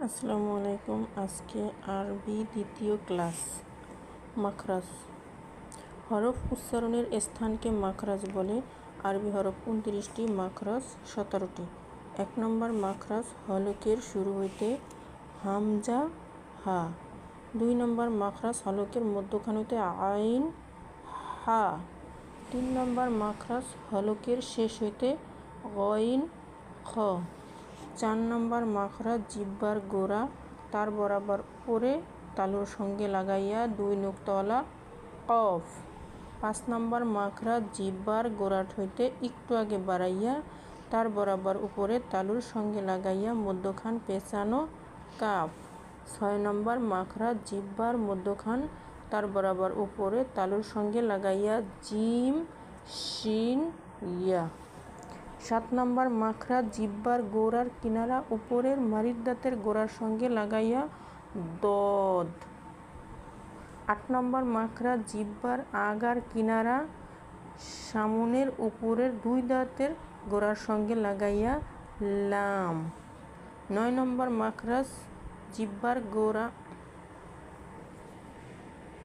আসসালামু আলাইকুম। আজকে আরবি দ্বিতীয় ক্লাস। মাখরাজ হরফ উচ্চারণের স্থানকে মাখরাজ বলে। আরবি হরফ 29টি, মাখরাজ 17টি। 1 নম্বর মাখরাজ হলকের শুরু হইতে হামজা হা। 2 নম্বর মাখরাজ হলকের মধ্যখান হইতে আইন হা। 3 নম্বর মাখরাজ হলকের শেষ হইতে গইন খ। 4 নম্বর মাখরাজ জিহ্বার গোড়া তার বরাবর উপরে তালুর সঙ্গে লাগাইয়া 2 নুক্তাওয়ালা কফ। 5 নম্বর মাখরাজ জিহ্বার গোড়াট হইতে একটু আগে বাড়াইয়া তার বরাবর উপরে তালুর সঙ্গে লাগাইয়া মধ্যখান পেঁচানো কাফ। 6 নম্বর মাখরাজ জিহ্বার মধ্যখান তার বরাবর উপরে তালুর সঙ্গে লাগাইয়া জিম শিন ইয়া। 7 নম্বর মাখরাজ জিহ্বার গোড়ার কিনারা উপরের মারির দাঁতের গোড়ার সঙ্গে লাগাইয়া দদ। 8 নম্বর মাখরাজ জিহ্বার আগার কিনারা সামনের উপরের 2 দাঁতের গোড়ার সঙ্গে লাগাইয়া লাম। 9 নম্বর মাখরাজ জিহ্বার গোড়া